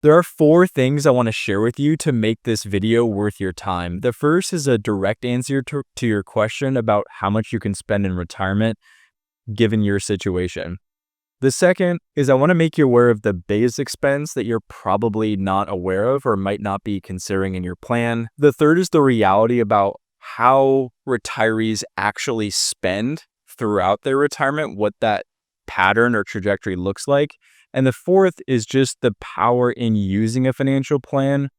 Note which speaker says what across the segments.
Speaker 1: There are 4 things I want to share with you to make this video worth your time. The first is a direct answer to your question about how much you can spend in retirement given your situation. The second is I want to make you aware of the biggest expense that you're probably not aware of or might not be considering in your plan. The third is the reality about how retirees actually spend throughout their retirement, what that pattern or trajectory looks like. And the fourth is just the power in using a financial plan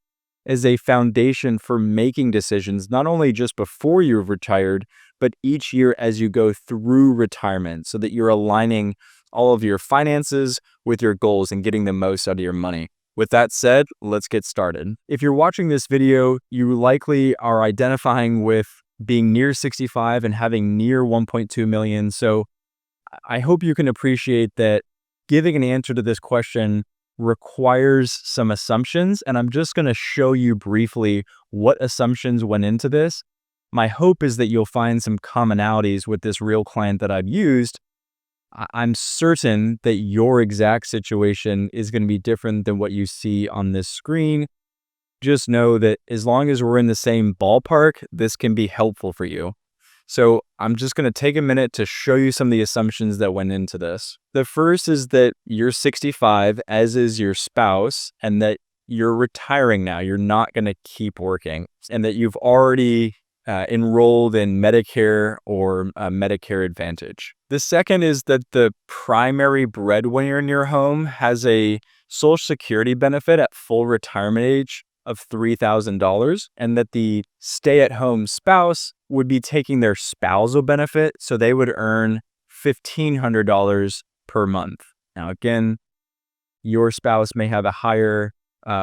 Speaker 1: as a foundation for making decisions, not only just before you've retired, but each year as you go through retirement so that you're aligning all of your finances with your goals and getting the most out of your money. With that said, let's get started. If you're watching this video, you likely are identifying with being near 65 and having near 1.2 million. So I hope you can appreciate that giving an answer to this question requires some assumptions, and I'm just going to show you briefly what assumptions went into this. My hope is that you'll find some commonalities with this real client that I've used. I'm certain that your exact situation is going to be different than what you see on this screen. Just know that as long as we're in the same ballpark, this can be helpful for you. So I'm just going to take a minute to show you some of the assumptions that went into this. The first is that you're 65, as is your spouse, and that you're retiring now. You're not going to keep working, and that you've already enrolled in Medicare or Medicare Advantage. The second is that the primary breadwinner in your home has a Social Security benefit at full retirement age of $3,000, and that the stay-at-home spouse would be taking their spousal benefit, so they would earn $1,500 per month. Now, again, your spouse may have a higher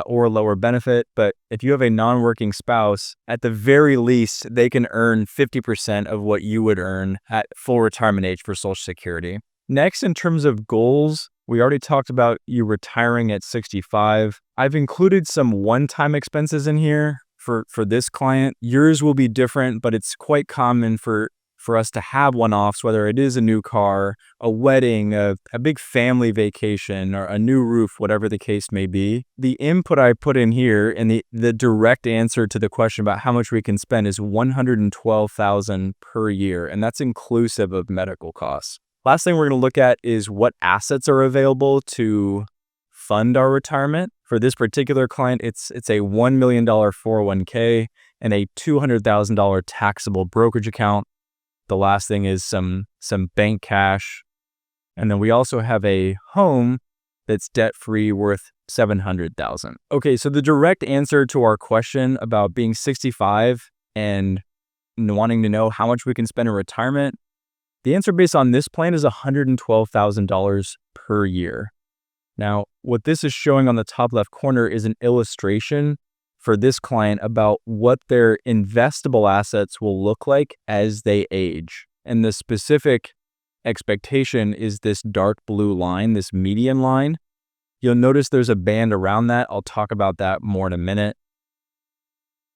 Speaker 1: or lower benefit, but if you have a non-working spouse, at the very least, they can earn 50% of what you would earn at full retirement age for Social Security. Next, in terms of goals, we already talked about you retiring at 65. I've included some one-time expenses in here for this client. Yours will be different, but it's quite common for us to have one-offs, whether it is a new car, a wedding, a big family vacation, or a new roof, whatever the case may be. The input I put in here and the direct answer to the question about how much we can spend is $112,000 per year, and that's inclusive of medical costs. Last thing we're going to look at is what assets are available to fund our retirement. For this particular client, it's a $1 million 401k and a $200,000 taxable brokerage account. The last thing is some bank cash. And then we also have a home that's debt-free worth $700,000. Okay, so the direct answer to our question about being 65 and wanting to know how much we can spend in retirement, the answer based on this plan is $112,000 per year. Now, what this is showing on the top left corner is an illustration for this client about what their investable assets will look like as they age. And the specific expectation is this dark blue line, this median line. You'll notice there's a band around that. I'll talk about that more in a minute.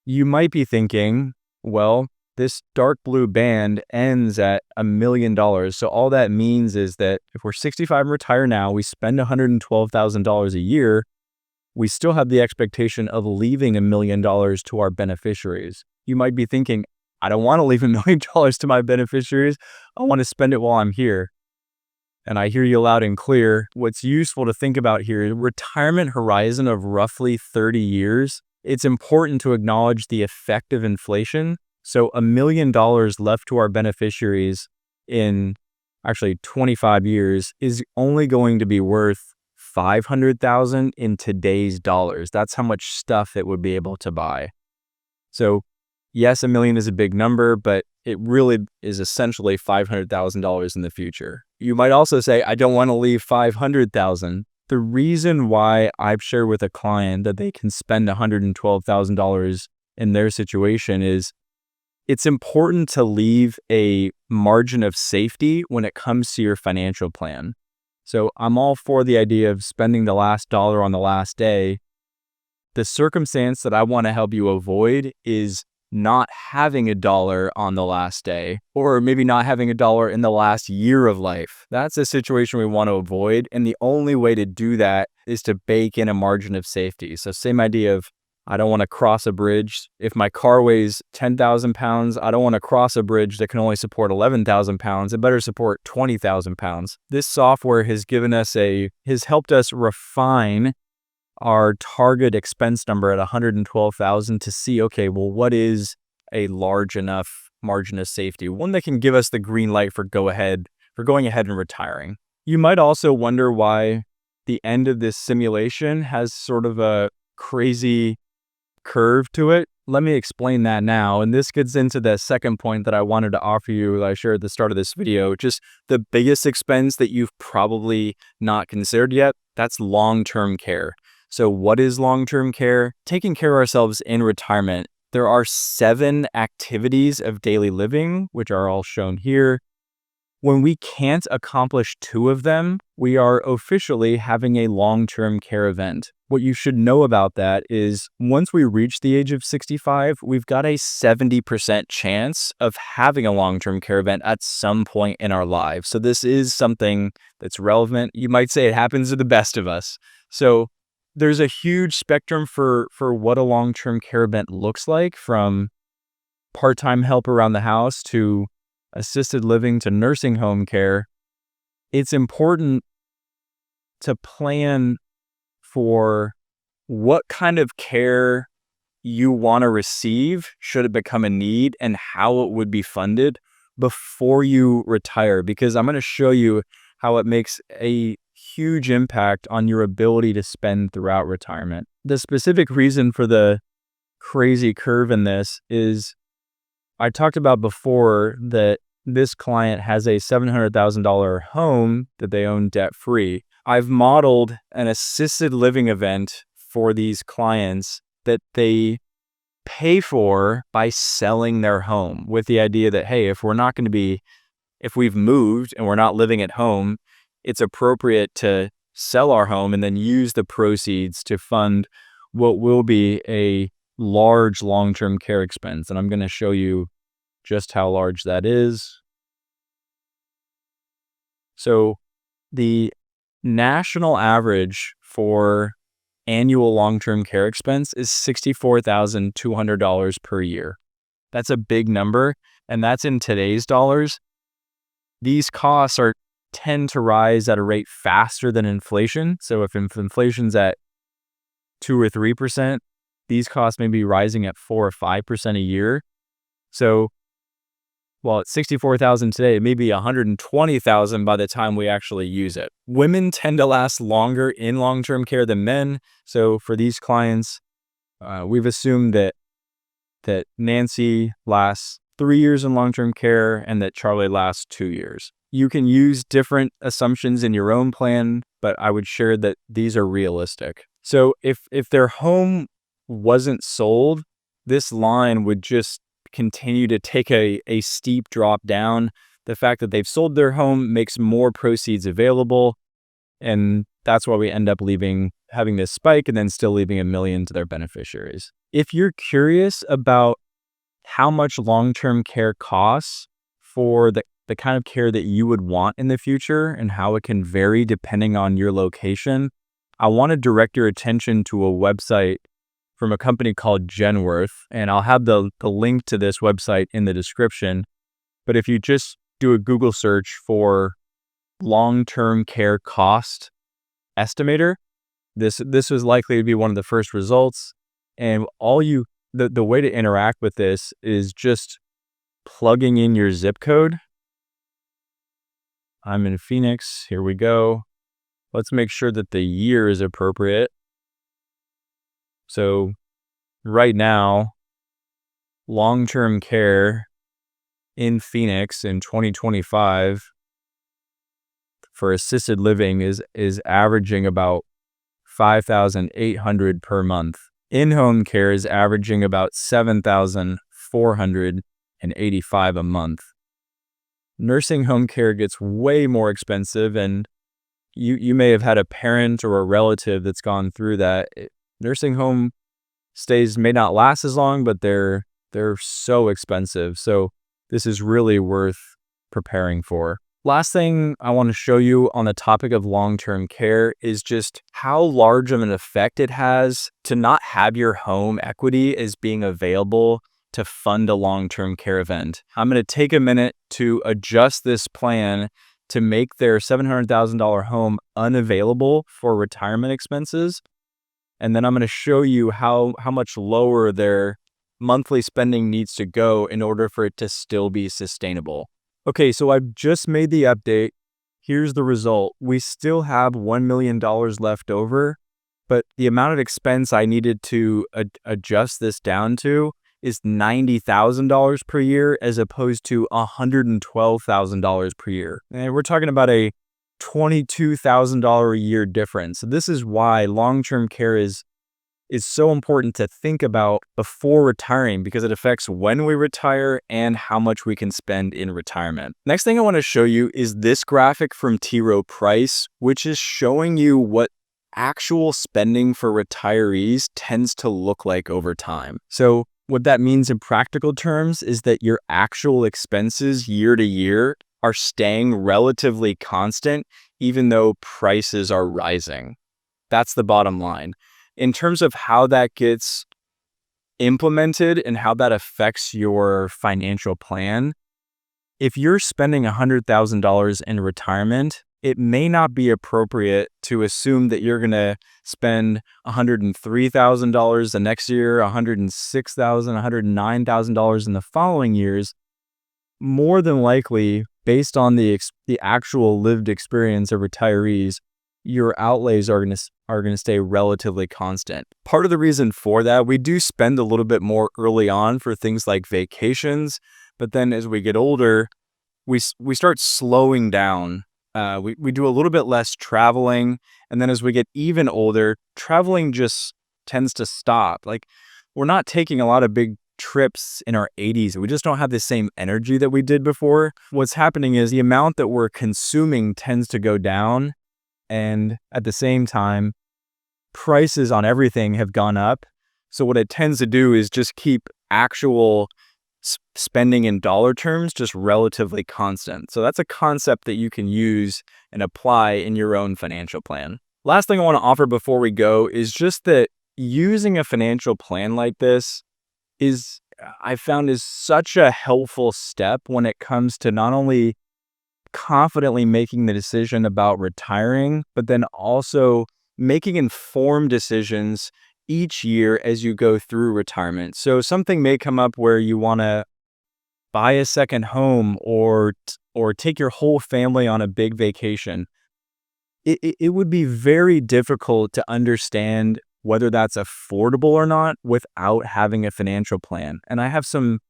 Speaker 1: You might be thinking, well, this dark blue band ends at $1 million. So all that means is that if we're 65 and retire now, we spend $112,000 a year, we still have the expectation of leaving $1 million to our beneficiaries. You might be thinking, I don't want to leave $1 million to my beneficiaries. I want to spend it while I'm here. And I hear you loud and clear. What's useful to think about here is retirement horizon of roughly 30 years. It's important to acknowledge the effect of inflation. So $1 million left to our beneficiaries in actually 25 years is only going to be worth $500,000 in today's dollars. That's how much stuff it would be able to buy. So yes, $1 million is a big number, but it really is essentially $500,000 in the future. You might also say, I don't want to leave $500,000. The reason why I've shared with a client that they can spend $112,000 in their situation is it's important to leave a margin of safety when it comes to your financial plan. So I'm all for the idea of spending the last dollar on the last day. The circumstance that I want to help you avoid is not having a dollar on the last day, or maybe not having a dollar in the last year of life. That's a situation we want to avoid. And the only way to do that is to bake in a margin of safety. So same idea of, I don't want to cross a bridge. If my car weighs 10,000 pounds, I don't want to cross a bridge that can only support 11,000 pounds. It better support 20,000 pounds. This software has helped us refine our target expense number at 112,000 to see, okay, well, what is a large enough margin of safety? One that can give us the green light for going ahead and retiring. You might also wonder why the end of this simulation has sort of a crazy curve to it. Let me explain that now. And this gets into the second point that I wanted to offer you that I shared at the start of this video. Just the biggest expense that you've probably not considered yet, that's long-term care. So what is long-term care? Taking care of ourselves in retirement. There are 7 activities of daily living, which are all shown here. When we can't accomplish 2 of them, we are officially having a long-term care event. What you should know about that is once we reach the age of 65, we've got a 70% chance of having a long-term care event at some point in our lives. So this is something that's relevant. You might say it happens to the best of us. So there's a huge spectrum for what a long-term care event looks like, from part-time help around the house to assisted living to nursing home care. It's important to plan for what kind of care you want to receive should it become a need and how it would be funded before you retire, because I'm going to show you how it makes a huge impact on your ability to spend throughout retirement. The specific reason for the crazy curve in this is I talked about before that this client has a $700,000 home that they own debt-free. I've modeled an assisted living event for these clients that they pay for by selling their home, with the idea that, hey, if we've moved and we're not living at home, it's appropriate to sell our home and then use the proceeds to fund what will be a large long-term care expense. And I'm going to show you just how large that is. So the national average for annual long-term care expense is $64,200 per year. That's a big number, and that's in today's dollars. These costs tend to rise at a rate faster than inflation. So if inflation's at 2 or 3%, these costs may be rising at 4 or 5% a year. So while it's $64,000 today, it may be $120,000 by the time we actually use it. Women tend to last longer in long-term care than men. So for these clients, we've assumed that Nancy lasts 3 years in long-term care and that Charlie lasts 2 years. You can use different assumptions in your own plan, but I would share that these are realistic. So if their home wasn't sold, this line would just continue to take a steep drop down. The fact that they've sold their home makes more proceeds available, and that's why we end up having this spike and then still leaving $1 million to their beneficiaries. If you're curious about how much long-term care costs for the kind of care that you would want in the future and how it can vary depending on your location, I want to direct your attention to a website from a company called Genworth, and I'll have the link to this website in the description. But if you just do a Google search for long-term care cost estimator, this was likely to be one of the first results. And the way to interact with this is just plugging in your zip code. I'm in Phoenix. Here we go. Let's make sure that the year is appropriate. So right now, long-term care in Phoenix in 2025 for assisted living is averaging about $5,800 per month. In-home care is averaging about $7,485 a month. Nursing home care gets way more expensive, and you may have had a parent or a relative that's gone through that. Nursing home stays may not last as long, but they're so expensive. So this is really worth preparing for. Last thing I want to show you on the topic of long-term care is just how large of an effect it has to not have your home equity as being available to fund a long-term care event. I'm going to take a minute to adjust this plan to make their $700,000 home unavailable for retirement expenses. And then I'm going to show you how much lower their monthly spending needs to go in order for it to still be sustainable. Okay, so I've just made the update. Here's the result. We still have $1 million left over, but the amount of expense I needed to adjust this down to is $90,000 per year as opposed to $112,000 per year. And we're talking about a $22,000 a year difference. This is why long-term care is so important to think about before retiring, because it affects when we retire and how much we can spend in retirement. Next thing I want to show you is this graphic from T. Rowe Price, which is showing you what actual spending for retirees tends to look like over time. So what that means in practical terms is that your actual expenses year to year are staying relatively constant, even though prices are rising. That's the bottom line. In terms of how that gets implemented and how that affects your financial plan, if you're spending $100,000 in retirement, it may not be appropriate to assume that you're going to spend $103,000 the next year, $106,000, $109,000 in the following years. More than likely, based on the actual lived experience of retirees, your outlays are going to stay relatively constant. Part of the reason for that, we do spend a little bit more early on for things like vacations, but then as we get older, we start slowing down. We do a little bit less traveling, and then as we get even older, traveling just tends to stop. Like, we're not taking a lot of big trips in our 80s. We just don't have the same energy that we did before. What's happening is the amount that we're consuming tends to go down, and at the same time, prices on everything have gone up. So what it tends to do is just keep actual spending in dollar terms just relatively constant. So that's a concept that you can use and apply in your own financial plan. Last thing I want to offer before we go is just that using a financial plan like this I found is such a helpful step when it comes to not only confidently making the decision about retiring, but then also making informed decisions each year as you go through retirement. So something may come up where you want to buy a second home or take your whole family on a big vacation. It would be very difficult to understand whether that's affordable or not without having a financial plan. And I have some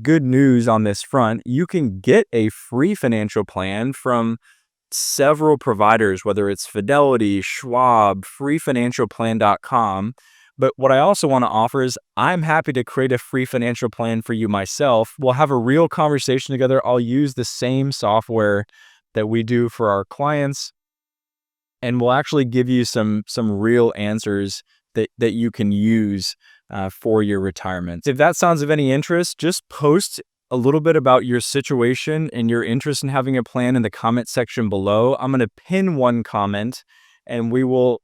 Speaker 1: good news on this front. You can get a free financial plan from several providers, whether it's Fidelity, Schwab, freefinancialplan.com. But what I also want to offer is I'm happy to create a free financial plan for you myself. We'll have a real conversation together. I'll use the same software that we do for our clients, and we'll actually give you some real answers that you can use for your retirement. If that sounds of any interest, just post a little bit about your situation and your interest in having a plan in the comment section below. I'm going to pin one comment, and we'll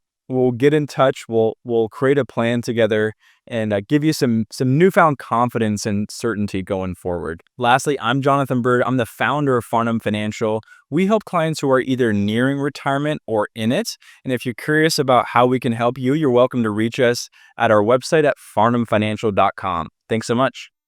Speaker 1: get in touch. We'll create a plan together and give you some newfound confidence and certainty going forward. Lastly, I'm Jonathan Bird. I'm the founder of Farnam Financial. We help clients who are either nearing retirement or in it. And if you're curious about how we can help you, you're welcome to reach us at our website at farnamfinancial.com. Thanks so much.